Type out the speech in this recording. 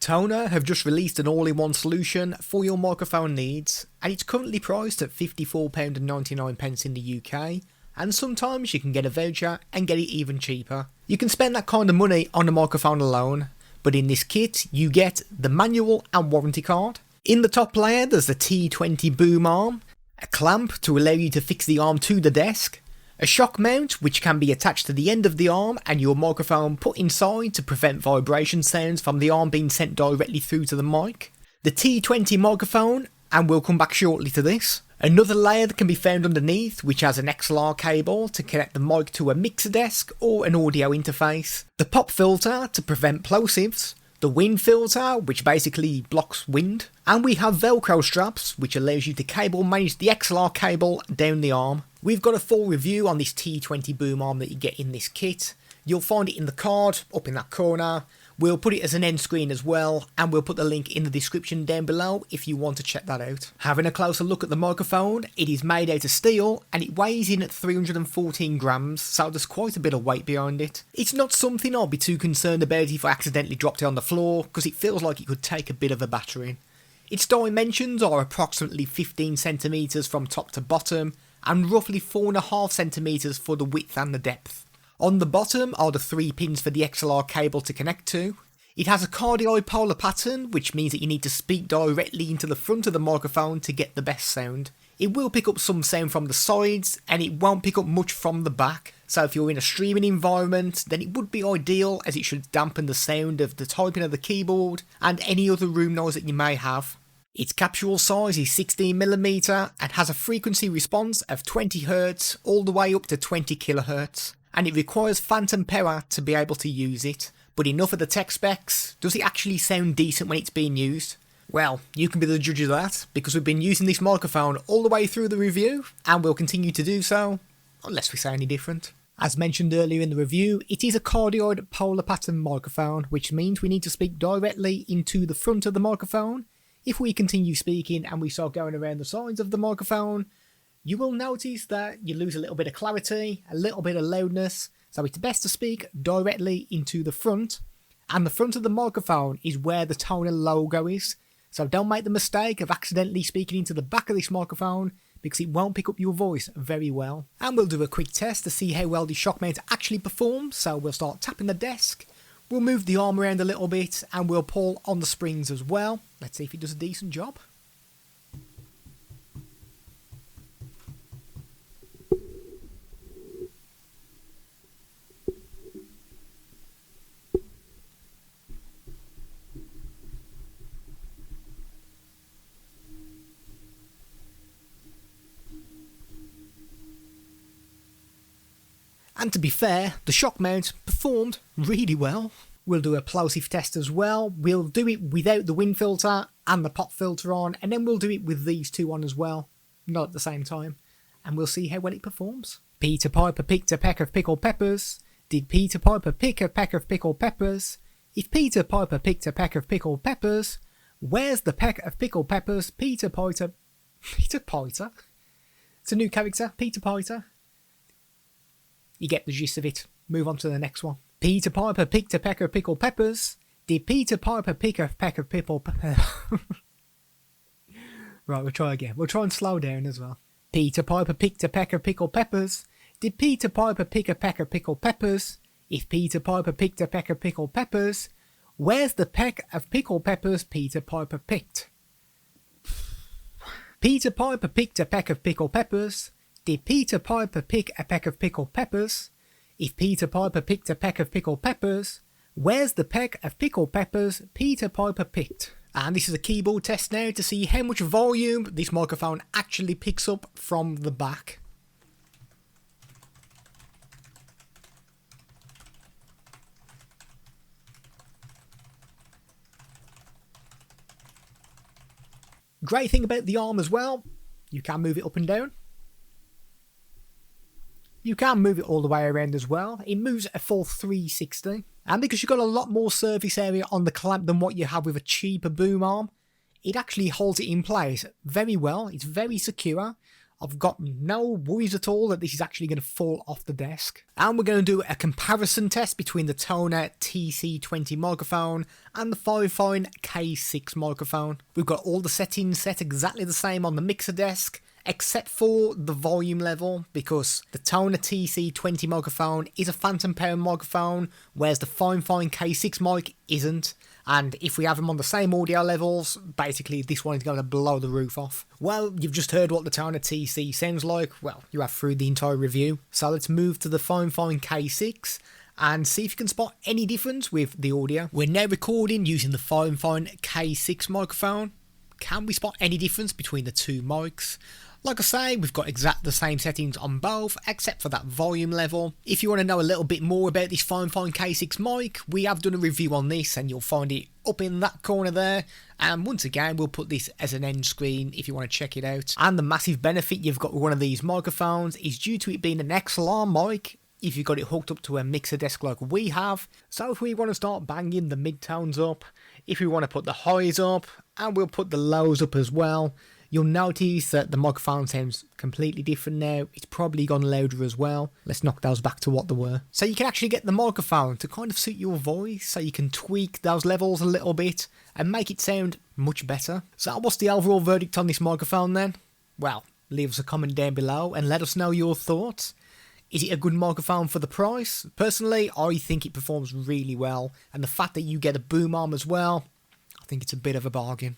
Tonor have just released an all-in-one solution for your microphone needs, and it's currently priced at £54.99 in the UK, and sometimes you can get a voucher and get it even cheaper. You can spend that kind of money on a microphone alone, but in this kit you get the manual and warranty card. In the top layer there's the T20 boom arm, a clamp to allow you to fix the arm to the desk, a shock mount which can be attached to the end of the arm and your microphone put inside to prevent vibration sounds from the arm being sent directly through to the mic, the T20 microphone, and we'll come back shortly to this. Another layer that can be found underneath which has an XLR cable to connect the mic to a mixer desk or an audio interface, the pop filter to prevent plosives, the wind filter which basically blocks wind, and we have velcro straps which allows you to cable manage the XLR cable down the arm. We've got a full review on this T20 boom arm that you get in this kit. You'll find it in the card up in that corner. We'll put it as an end screen as well, and we'll put the link in the description down below if you want to check that out. Having a closer look at the microphone, it is made out of steel and it weighs in at 314 grams, so there's quite a bit of weight behind it. It's not something I'll be too concerned about if I accidentally dropped it on the floor, because it feels like it could take a bit of a battering. Its dimensions are approximately 15 centimeters from top to bottom, and roughly 4.5 centimeters for the width and the depth. On the bottom are the 3 pins for the XLR cable to connect to. It has a cardioid polar pattern, which means that you need to speak directly into the front of the microphone to get the best sound. It will pick up some sound from the sides, and it won't pick up much from the back, so if you're in a streaming environment then it would be ideal, as it should dampen the sound of the typing of the keyboard and any other room noise that you may have. Its capsule size is 16mm and has a frequency response of 20Hz all the way up to 20 kHz, and it requires phantom power to be able to use it. But enough of the tech specs. Does it actually sound decent when it's being used? Well, you can be the judge of that, because we've been using this microphone all the way through the review, and we'll continue to do so, unless we say any different. As mentioned earlier in the review, it is a cardioid polar pattern microphone, which means we need to speak directly into the front of the microphone. If we continue speaking and we start going around the sides of the microphone, you will notice that you lose a little bit of clarity, a little bit of loudness, so it's best to speak directly into the front, and the front of the microphone is where the Tonor logo is, so don't make the mistake of accidentally speaking into the back of this microphone, because it won't pick up your voice very well. And we'll do a quick test to see how well the shock mount actually performs, so we'll start tapping the desk. We'll move the arm around a little bit and we'll pull on the springs as well. Let's see if it does a decent job. And to be fair, the shock mount performed really well. We'll do a plosive test as well. We'll do it without the wind filter and the pop filter on, and then we'll do it with these two on as well, not at the same time, and we'll see how well it performs. Peter Piper picked a peck of pickled peppers. Did Peter Piper pick a peck of pickled peppers? If Peter Piper picked a peck of pickled peppers, where's the peck of pickled peppers Peter Piper... Peter Piper? It's a new character, Peter Piper. You get the gist of it. Move on to the next one. Peter Piper picked a peck of pickled peppers. Did Peter Piper pick a peck of pickled peppers? Right, we'll try again. We'll try and slow down as well. Peter Piper picked a peck of pickled peppers. Did Peter Piper pick a peck of pickled peppers? If Peter Piper picked a peck of pickled peppers, where's the peck of pickled peppers Peter Piper picked? Peter Piper picked a peck of pickled peppers. Did Peter Piper pick a peck of pickled peppers? If Peter Piper picked a peck of pickled peppers, where's the peck of pickled peppers Peter Piper picked? And this is a keyboard test now to see how much volume this microphone actually picks up from the back. Great thing about the arm as well, you can move it up and down. You can move it all the way around as well. It moves a full 360. And because you've got a lot more surface area on the clamp than what you have with a cheaper boom arm, it actually holds it in place very well. It's very secure. I've got no worries at all that this is actually going to fall off the desk. And we're going to do a comparison test between the Tonor TC20 microphone and the Fine K6 microphone. We've got all the settings set exactly the same on the mixer desk, except for the volume level, because the Tonor TC20 microphone is a phantom power microphone, whereas the Fine K6 mic isn't. And if we have them on the same audio levels, basically this one is going to blow the roof off. Well, you've just heard what the Tonor TC sounds like. Well, you have through the entire review. So let's move to the Fine K6 and see if you can spot any difference with the audio. We're now recording using the Fine K6 microphone. Can we spot any difference between the two mics? Like I say, we've got exactly the same settings on both, except for that volume level. If you want to know a little bit more about this Fine K6 mic, we have done a review on this, and you'll find it up in that corner there. And once again, we'll put this as an end screen if you want to check it out. And the massive benefit you've got with one of these microphones is due to it being an XLR mic, if you've got it hooked up to a mixer desk like we have. So if we want to start banging the mid-tones up, if we want to put the highs up, and we'll put the lows up as well, you'll notice that the microphone sounds completely different now. It's probably gone louder as well. Let's knock those back to what they were. So you can actually get the microphone to kind of suit your voice, so you can tweak those levels a little bit and make it sound much better. So what's the overall verdict on this microphone then? Well, leave us a comment down below and let us know your thoughts. Is it a good microphone for the price? Personally, I think it performs really well, and the fact that you get a boom arm as well, I think it's a bit of a bargain.